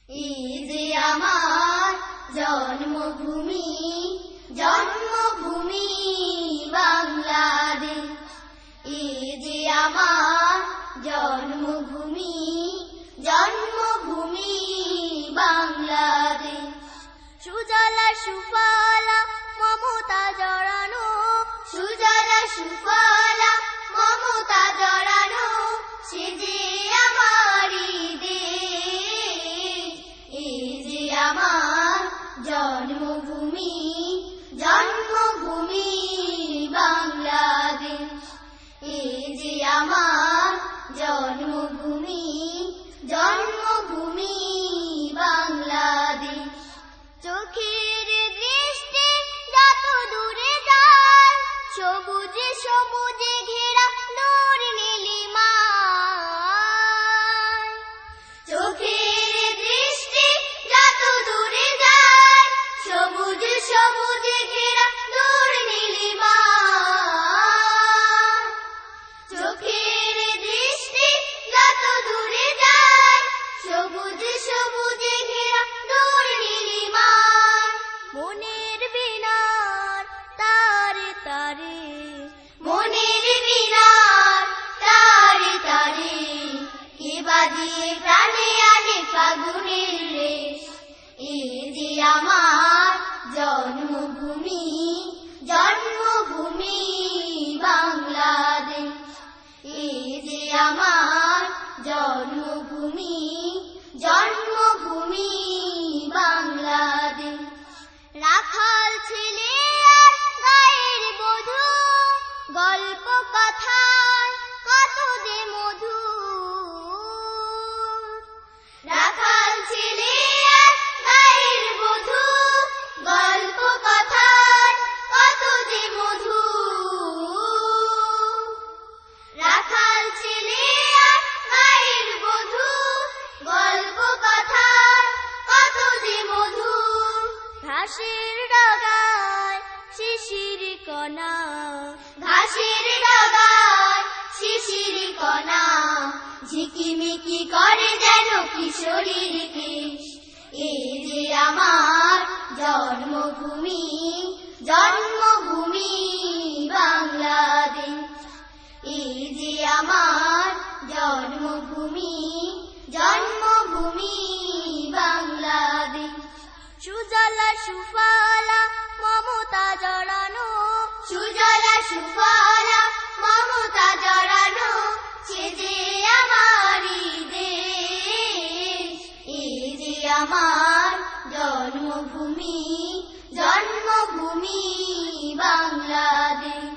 এই যে আমার জন্মভূমি, জন্মভূমি বাংলাদেশ। এই যে আমার জন্মভূমি, জন্মভূমি বাংলাদেশ। সুজলা সুফলা মমতা জড়ানো, সুজলা সুফলা মমতা জড়ানো, সে যে আমারই দেশ। এই যে আমার জন্মভূমি, জন্মভূমি বাংলাদেশ। এই যে আমার জন্মভূমি, জন্মভূমি বাংলাদেশ। চোখের দৃষ্টি যত দূরে যায়, সবুজে সবুজে ঘেরা নূর নীলিমায়। চোখের দৃষ্টি যত দূরে যায়, সবুজে সবুজে ঘেরা নূর নীলিমায়। চোখের দৃষ্টি যত দূরে যায়, সবুজে সবুজে ঘেরা নূর নীলিমায়। মনের বিনার তারে তারে, মনের বিনার তারে তারে, কে বাজিয়ে প্রাণে আনে ফাগুনের রেশ। এই যে আমার জন্মভূমি, জন্মভূমি বাংলাদেশ। এই যে আমার জন্মভূমি, জন্মভূমি বাংলাদেশ। রাখাল ছেলে আর গায়ের বধূ, গল্প কথায় কত যে মধু। রাখাল ছেলে আর গায়ের বধূ, গল্প কথায় কত যে মধু। রাখাল ছেলে আর গায়ের বধূ, গল্প কথায় কত যে মধু। ঘাসের ডগায় শিশির কণা, ঘাসের ডগায় শিশির কণা, ঝিকিমিকি করে যেন কিশোরীর কেশ। এই যে আমার জন্মভূমি, জন্মভূমি বাংলাদেশ। এই যে আমার জন্মভূমি, জন্মভূমি বাংলাদেশ। সুজলা সুফলা মমতা জড়ানো, সুজলা সুফলা মমতা জড়ানো, সে যে আমারই দেশ। এই যে আমার জন্মভূমি, জন্মভূমি বাংলাদেশ।